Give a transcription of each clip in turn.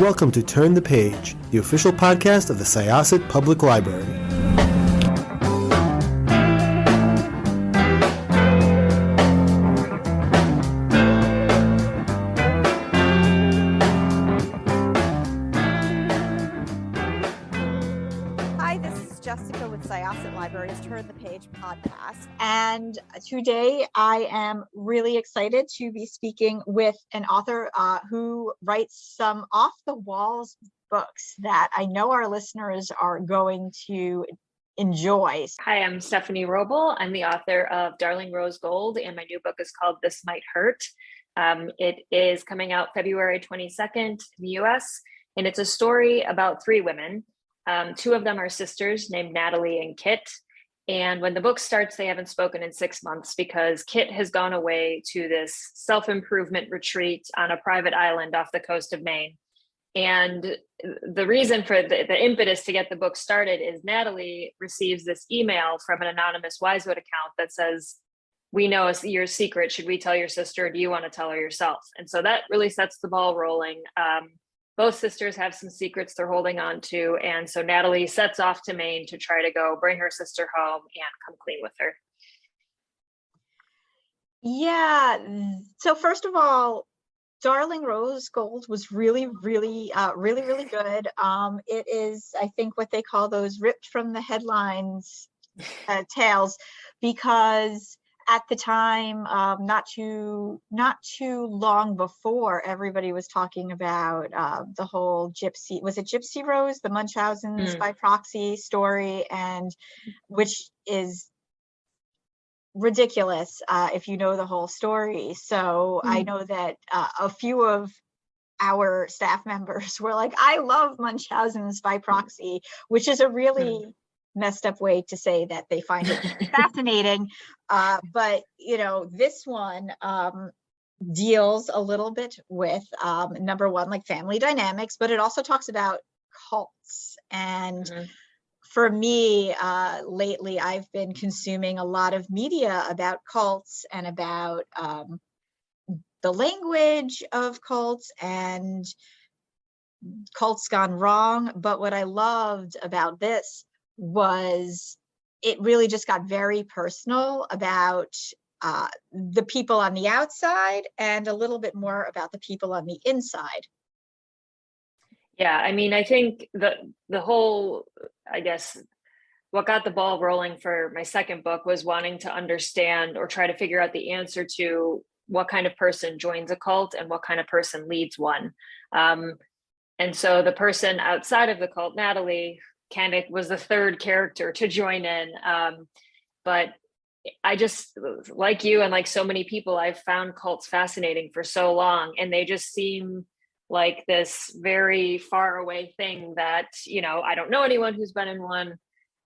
welcome to Turn the Page, the official podcast of the Syosset Public Library. Hi, this is Jessica with Syosset Library's Turn the Page podcast. And today I am really excited to be speaking with an author who writes some off-the-walls books that I know our listeners are going to enjoy. Hi, I'm Stephanie Wrobel. I'm the author of Darling Rose Gold, and my new book is called This Might Hurt. It is coming out February 22nd in the US, and it's a story about three women. Two of them are sisters named Natalie and Kit. And when the book starts, they haven't spoken in 6 months because Kit has gone away to this self-improvement retreat on a private island off the coast of Maine. And the reason for the impetus to get the book started is Natalie receives this email from an anonymous Wisewood account that says, "We know your secret. Should we tell your sister? Or do you want to tell her yourself?" And so that really sets the ball rolling. Both sisters have some secrets they're holding on to. And so Natalie sets off to Maine to try to go bring her sister home and come clean with her. Yeah. So first of all, Darling Rose Gold was really good. It is, I think, what they call those ripped from the headlines tales, because at the time, not too long before, everybody was talking about the whole Gypsy Rose, the Munchausen's by proxy story, and which is ridiculous if you know the whole story. So I know that a few of our staff members were like, "I love Munchausen's by proxy," which is a really messed up way to say that they find it fascinating. But you know, this one deals a little bit with number one, like family dynamics, but it also talks about cults. And for me, lately, I've been consuming a lot of media about cults and about the language of cults and cults gone wrong. But what I loved about this was it really just got very personal about the people on the outside and a little bit more about the people on the inside. Yeah, I mean, I think the whole, I guess, what got the ball rolling for my second book was wanting to understand or try to figure out the answer to what kind of person joins a cult and what kind of person leads one. And so the person outside of the cult, Natalie, kind of was the third character to join in. But I just, like you and like so many people, I've found cults fascinating for so long, and they just seem like this very far away thing that, you know, I don't know anyone who's been in one.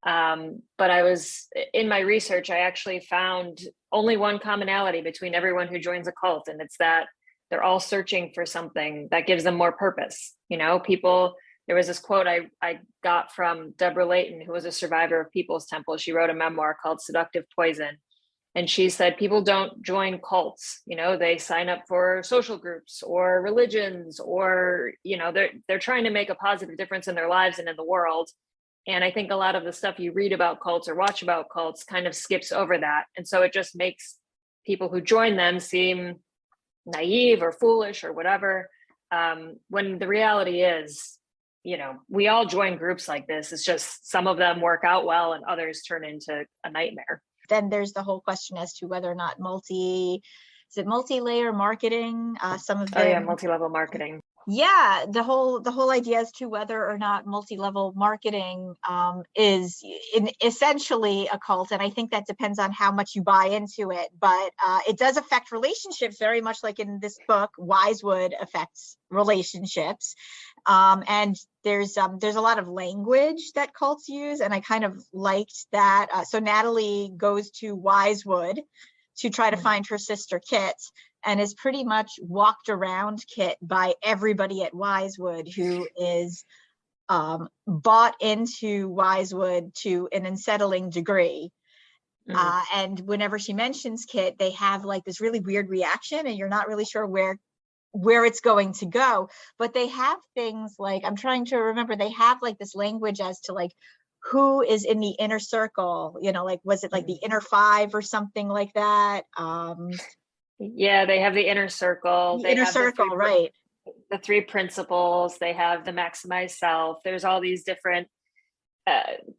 But I was in my research, I actually found only one commonality between everyone who joins a cult, and it's that they're all searching for something that gives them more purpose. You know, people, there was this quote I got from Deborah Layton, who was a survivor of People's Temple. She wrote a memoir called Seductive Poison. And she said, people don't join cults, you know, they sign up for social groups or religions, or, you know, they're trying to make a positive difference in their lives and in the world. And I think a lot of the stuff you read about cults or watch about cults kind of skips over that. And so it just makes people who join them seem naive or foolish or whatever, when the reality is, you know, we all join groups like this. It's just some of them work out well and others turn into a nightmare. Then there's the whole question as to whether or not multi-layer marketing, some of them. Oh yeah, multi-level marketing. Yeah, the whole idea as to whether or not multi-level marketing is essentially a cult, and I think that depends on how much you buy into it. But it does affect relationships very much, like in this book, Wisewood affects relationships, and there's a lot of language that cults use, and I kind of liked that. So Natalie goes to Wisewood to try to find her sister Kit, and is pretty much walked around Kit by everybody at Wisewood, who is bought into Wisewood to an unsettling degree. And whenever she mentions Kit, they have like this really weird reaction, and you're not really sure where where it's going to go. But they have things like, I'm trying to remember, they have like this language as to like who is in the inner circle, you know, like was it like the inner five or something like that? Yeah, they have the inner circle. The They inner have circle, right? the three principles. They have the maximized self. There's all these different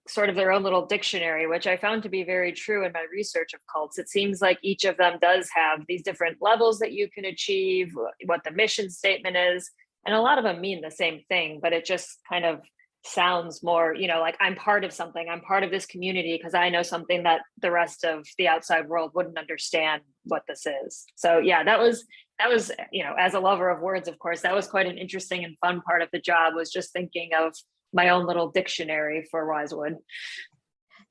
sort of their own little dictionary, which I found to be very true in my research of cults. It seems like each of them does have these different levels that you can achieve, what the mission statement is. And a lot of them mean the same thing, but it just kind of sounds more, you know, like I'm part of something. I'm part of this community because I know something that the rest of the outside world wouldn't understand what this is. So yeah, that was, you know, as a lover of words, of course, that was quite an interesting and fun part of the job, was just thinking of my own little dictionary for Wisewood.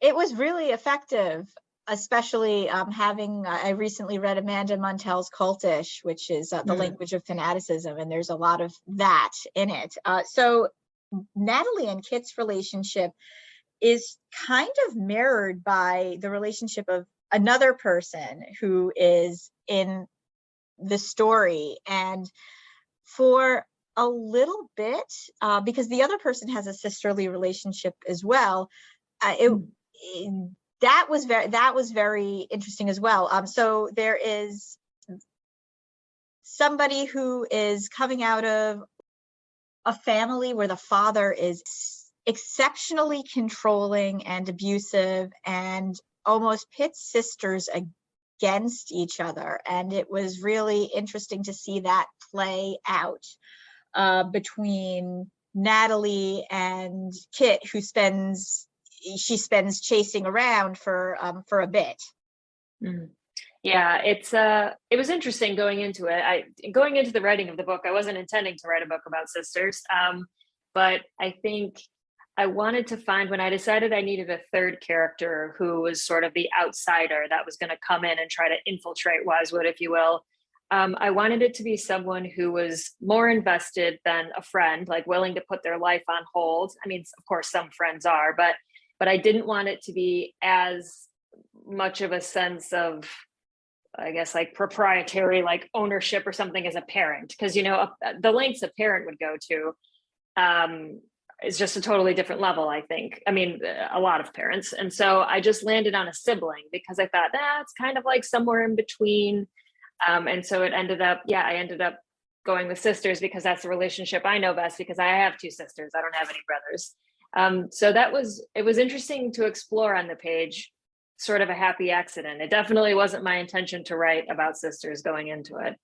It was really effective, especially having, I recently read Amanda Montell's Cultish, which is the language of fanaticism, and there's a lot of that in it. So Natalie and Kit's relationship is kind of mirrored by the relationship of another person who is in the story. And for a little bit, because the other person has a sisterly relationship as well, that was very interesting as well. So there is somebody who is coming out of a family where the father is exceptionally controlling and abusive and almost pits sisters against each other. And it was really interesting to see that play out between Natalie and Kit, who spends chasing around for a bit. Yeah, it was interesting going into it. Going into the writing of the book, I wasn't intending to write a book about sisters, but I think I wanted to find, when I decided I needed a third character who was sort of the outsider that was going to come in and try to infiltrate Wisewood, if you will. I wanted it to be someone who was more invested than a friend, like willing to put their life on hold. I mean, of course, some friends are, but I didn't want it to be as much of a sense of, I guess, like proprietary, like ownership or something as a parent, because, you know, the lengths a parent would go to is just a totally different level, I think. I mean, a lot of parents. And so I just landed on a sibling because I thought that's kind of like somewhere in between. And so it ended up, I ended up going with sisters because that's the relationship I know best, because I have two sisters. I don't have any brothers. So it was interesting to explore on the page, sort of a happy accident. It definitely wasn't my intention to write about sisters going into it.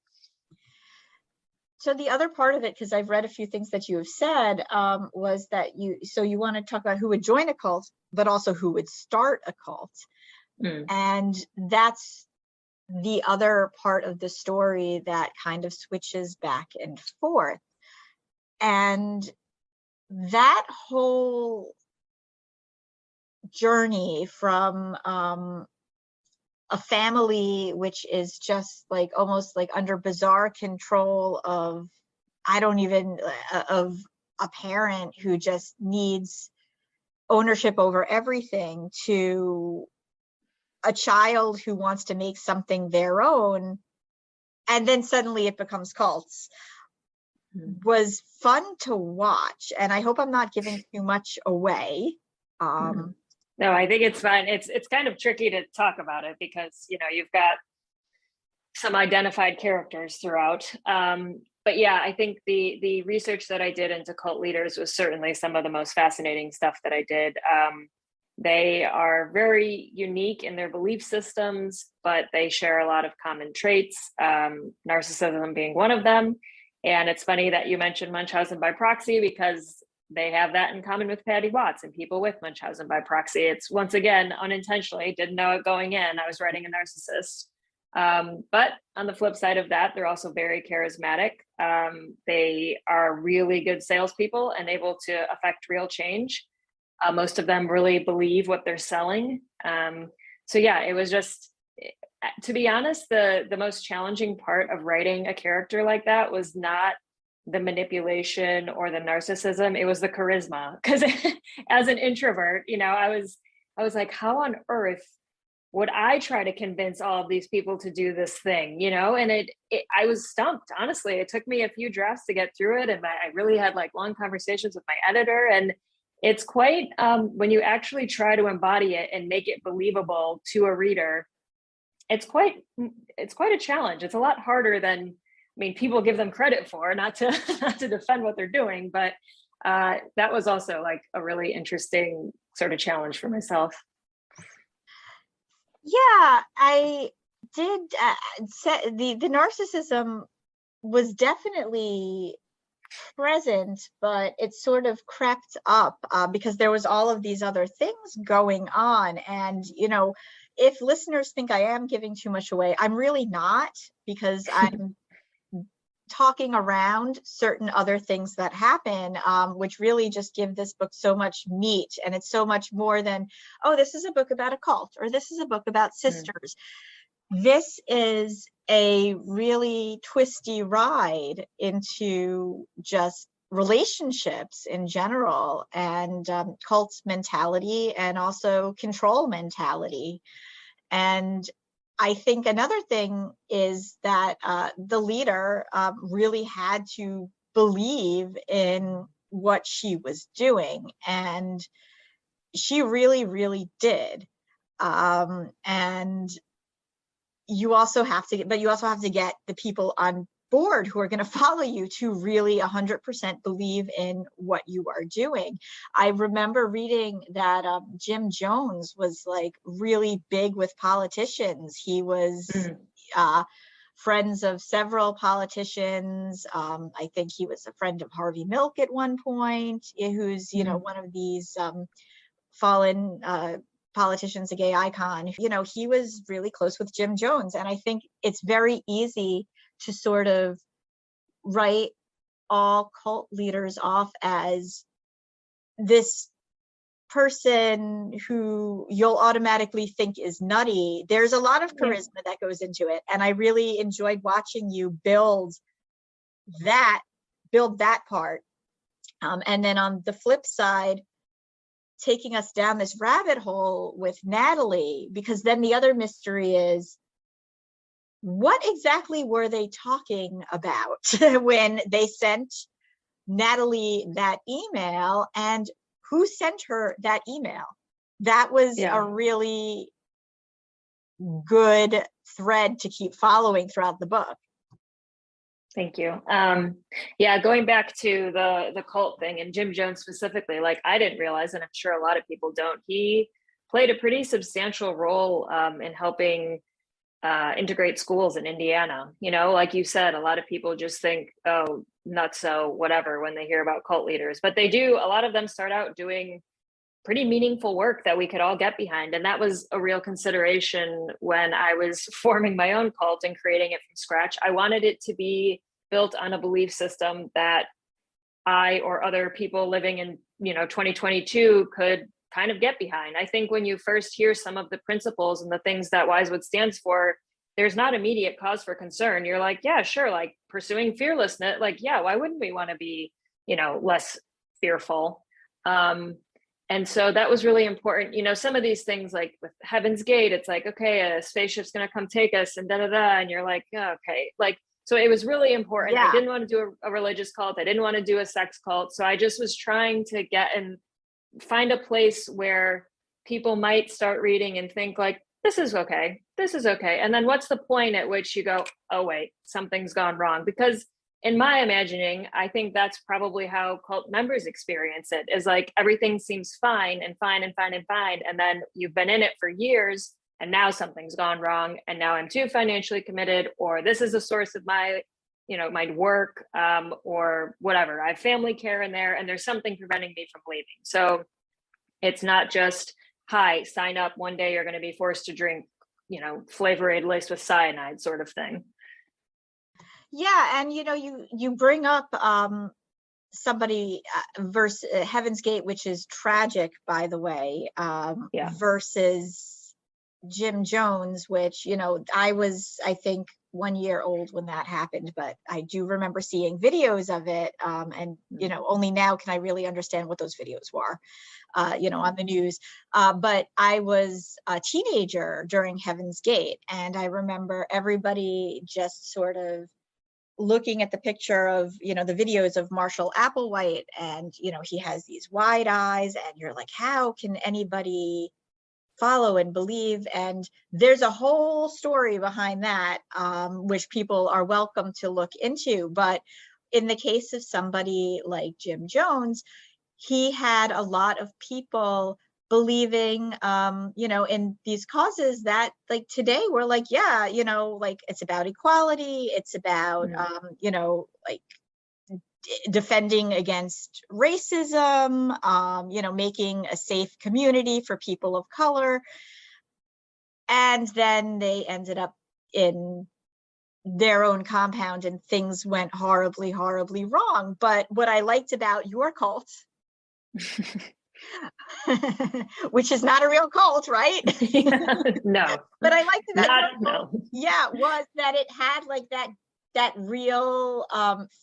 So the other part of it, because I've read a few things that you have said, was that you want to talk about who would join a cult, but also who would start a cult. And that's the other part of the story that kind of switches back and forth. And that whole journey from a family which is just like almost like under bizarre control of of a parent who just needs ownership over everything, to a child who wants to make something their own, and then suddenly it becomes cults, was fun to watch. And I hope I'm not giving too much away. No, I think it's fine. It's kind of tricky to talk about it because, you know, you've got some identified characters throughout. But yeah, I think the research that I did into cult leaders was certainly some of the most fascinating stuff that I did. They are very unique in their belief systems, but they share a lot of common traits, narcissism being one of them. And it's funny that you mentioned Munchausen by proxy, because they have that in common with Patty Watts and people with Munchausen by proxy. It's, once again, unintentionally, didn't know it going in. I was writing a narcissist. But on the flip side of that, they're also very charismatic. They are really good salespeople and able to affect real change. Most of them really believe what they're selling. So yeah, it was just, to be honest, the most challenging part of writing a character like that was not the manipulation or the narcissism. It was the charisma. Because as an introvert, you know, I was like, how on earth would I try to convince all of these people to do this thing, you know? And I was stumped, honestly. It took me a few drafts to get through it. And I really had like long conversations with my editor. And it's quite, when you actually try to embody it and make it believable to a reader, it's quite a challenge. It's a lot harder than, I mean, people give them credit for, not to, not to defend what they're doing, but that was also like a really interesting sort of challenge for myself. Yeah, I did say the narcissism was definitely present, but it sort of crept up because there was all of these other things going on. And, you know, if listeners think I am giving too much away, I'm really not, because I'm talking around certain other things that happen, which really just give this book so much meat. And it's so much more than, oh, this is a book about a cult, or this is a book about sisters. This is a really twisty ride into just relationships in general, and cult mentality, and also control mentality. And I think another thing is that the leader really had to believe in what she was doing, and she really, really did. And you also have to, but you also have to get the people on board who are going to follow you to really 100% believe in what you are doing. I remember reading that Jim Jones was like really big with politicians. He was friends of several politicians. I think he was a friend of Harvey Milk at one point, who's, you know, one of these fallen politicians, a gay icon. You know, he was really close with Jim Jones. And I think it's very easy to sort of write all cult leaders off as this person who you'll automatically think is nutty. There's a lot of charisma that goes into it. And I really enjoyed watching you build that part. And then on the flip side, taking us down this rabbit hole with Natalie, because then the other mystery is, what exactly were they talking about when they sent Natalie that email, and who sent her that email? That was a really good thread to keep following throughout the book. Thank you. Yeah, going back to the cult thing and Jim Jones specifically, like I didn't realize, and I'm sure a lot of people don't, he played a pretty substantial role in helping integrate schools in Indiana. You know, like you said, a lot of people just think, oh, nutso, whatever, when they hear about cult leaders, but they do. A lot of them start out doing pretty meaningful work that we could all get behind. And that was a real consideration when I was forming my own cult and creating it from scratch. I wanted it to be built on a belief system that I or other people living in, 2022 could kind of get behind. I think when you first hear some of the principles and the things that Wisewood stands for, there's not immediate cause for concern. You're like, yeah, sure. Like pursuing fearlessness. Like, yeah, why wouldn't we want to be, less fearful? And so that was really important. Some of these things like with Heaven's Gate, it's like, okay, a spaceship's going to come take us and and you're like, oh, okay. Like, so it was really important. Yeah. I didn't want to do a religious cult. I didn't want to do a sex cult. So I just was trying to get and find a place where people might start reading and think like, this is okay. This is okay. And then what's the point at which you go, oh, wait, something's gone wrong? Because in my imagining, I think that's probably how cult members experience it, is like everything seems fine and fine and fine and fine. And then you've been in it for years and now something's gone wrong. And now I'm too financially committed, or this is a source of my, my work or whatever. I have family care in there and there's something preventing me from leaving. So it's not just, hi, sign up. One day you're going to be forced to drink, Flavor Aid laced with cyanide sort of thing. Yeah, and you bring up somebody versus Heaven's Gate, which is tragic, by the way, versus Jim Jones, which I think 1 year old when that happened, but I do remember seeing videos of it. And, only now can I really understand what those videos were, on the news. But I was a teenager during Heaven's Gate, and I remember everybody just sort of looking at the picture of, the videos of Marshall Applewhite, and, he has these wide eyes, and you're like, how can anybody follow and believe? And there's a whole story behind that, which people are welcome to look into. But in the case of somebody like Jim Jones, he had a lot of people believing, in these causes that, like, today we're like, yeah, like, it's about equality, it's about, like, defending against racism, making a safe community for people of color. And then they ended up in their own compound and things went horribly, horribly wrong. But what I liked about your cult, which is not a real cult, right? No. But I liked about your cult, no. was that it had like that real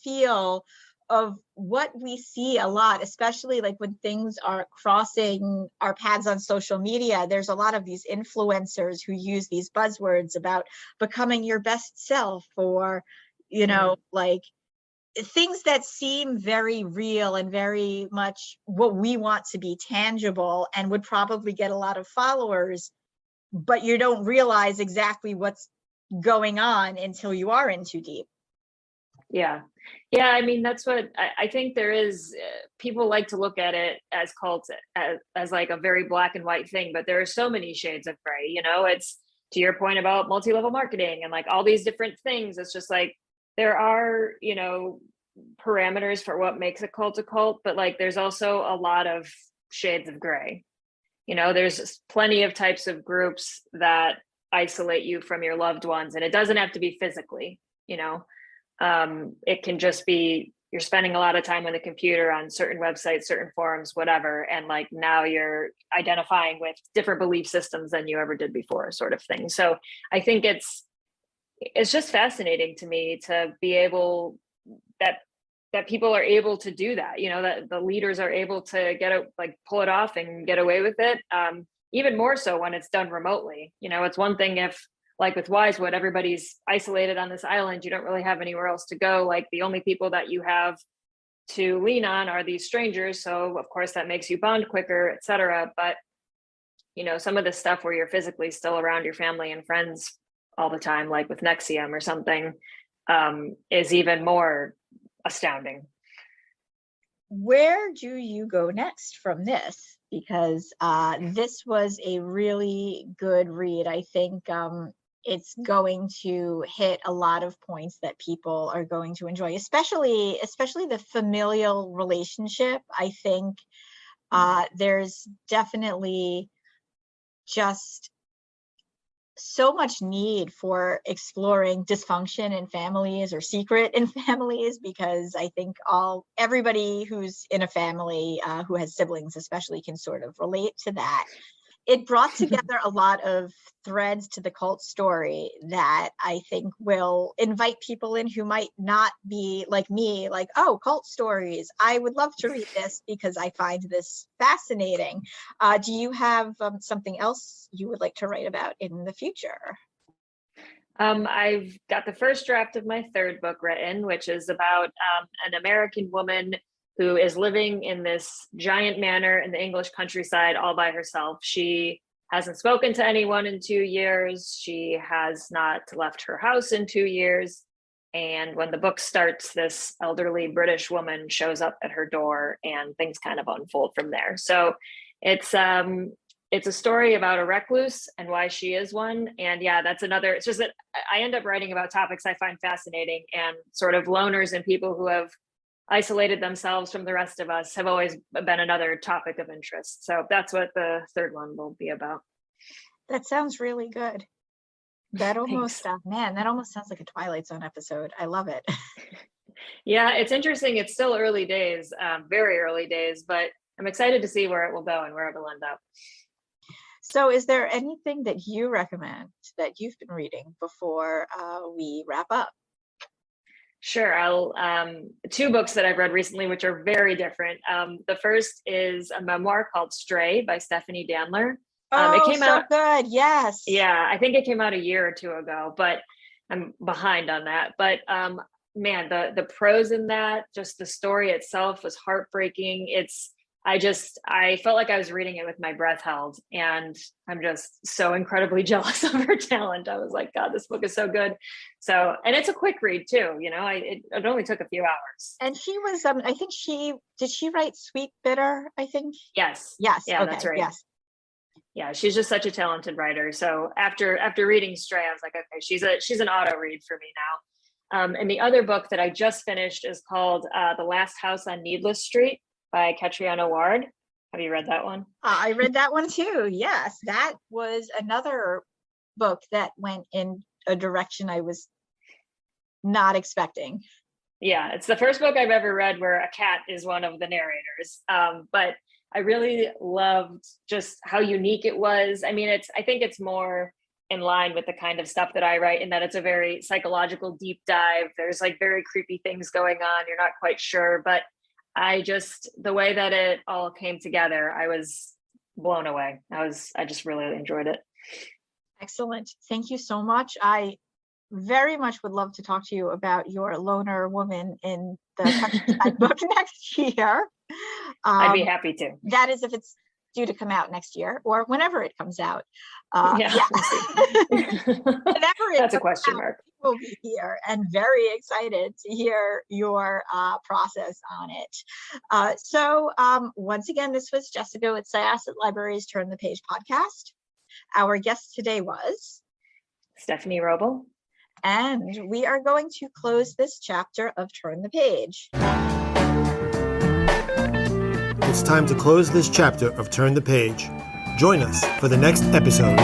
feel of what we see a lot, especially like when things are crossing our paths on social media. There's a lot of these influencers who use these buzzwords about becoming your best self, or, like, things that seem very real and very much what we want to be tangible, and would probably get a lot of followers, but you don't realize exactly what's going on until you are in too deep. Yeah. I mean, that's what I think there is. People like to look at it as cults as like a very black and white thing, but there are so many shades of gray. It's, to your point about multi-level marketing and like all these different things. It's just like, there are, parameters for what makes a cult, but like there's also a lot of shades of gray. There's plenty of types of groups that isolate you from your loved ones, and it doesn't have to be physically. It can just be you're spending a lot of time on the computer on certain websites, certain forums, whatever, and like now you're identifying with different belief systems than you ever did before, sort of thing. So I think it's just fascinating to me to be able that people are able to do that, that the leaders are able to pull it off and get away with it. Even more so when it's done remotely. It's one thing if, like with Wisewood, everybody's isolated on this island, you don't really have anywhere else to go. Like the only people that you have to lean on are these strangers. So of course that makes you bond quicker, et cetera. But, some of the stuff where you're physically still around your family and friends all the time, like with Nexium or something, is even more astounding. Where do you go next from this? Because this was a really good read. I think it's going to hit a lot of points that people are going to enjoy, especially the familial relationship. I think there's definitely just so much need for exploring dysfunction in families or secret in families, because I think everybody who's in a family who has siblings especially can sort of relate to that. It brought together a lot of threads to the cult story that I think will invite people in who might not be like me, like, oh, cult stories, I would love to read this because I find this fascinating. Do you have something else you would like to write about in the future? I've got the first draft of my third book written, which is about an American woman who is living in this giant manor in the English countryside all by herself. She hasn't spoken to anyone in 2 years. She has not left her house in 2 years. And when the book starts, this elderly British woman shows up at her door and things kind of unfold from there. So it's a story about a recluse and why she is one. And yeah, that's another, it's just that I end up writing about topics I find fascinating, and sort of loners and people who have isolated themselves from the rest of us have always been another topic of interest. So that's what the third one will be about. That sounds really good. That almost, that almost sounds like a Twilight Zone episode. I love it. Yeah, it's interesting. It's still early days, very early days, but I'm excited to see where it will go and where it will end up. So is there anything that you recommend that you've been reading before we wrap up? Sure. I'll two books that I've read recently, which are very different. The first is a memoir called Stray by Stephanie Danler. It came out good. Yes. Yeah, I think it came out a year or two ago, but I'm behind on that. But man, the prose in that, just the story itself was heartbreaking. I felt like I was reading it with my breath held, and I'm just so incredibly jealous of her talent. I was like, God, this book is so good. So, and it's a quick read too. It only took a few hours. And she was, I think did she write Sweet Bitter? I think. Yes. Yes. Yeah, okay. that's right. Yes. Yeah, she's just such a talented writer. So after reading Stray, I was like, okay, she's an auto read for me now. And the other book that I just finished is called The Last House on Needless Street by Catriona Ward. Have you read that one? I read that one too. Yes, that was another book that went in a direction I was not expecting. Yeah, it's the first book I've ever read where a cat is one of the narrators. But I really loved just how unique it was. I mean, I think it's more in line with the kind of stuff that I write, in that it's a very psychological deep dive. There's like very creepy things going on. You're not quite sure, but the way that it all came together, I was blown away. I just really enjoyed it. Excellent. Thank you so much. I very much would love to talk to you about your loner woman in the countryside book next year. I'd be happy to. That is if it's due to come out next year or whenever it comes out. Yeah. That's a question mark. We'll be here and very excited to hear your process on it. So once again, this was Jessica with Syosset Libraries Turn the Page podcast. Our guest today was Stephanie Wrobel. And we are going to close this chapter of Turn the Page. It's time to close this chapter of Turn the Page. Join us for the next episode.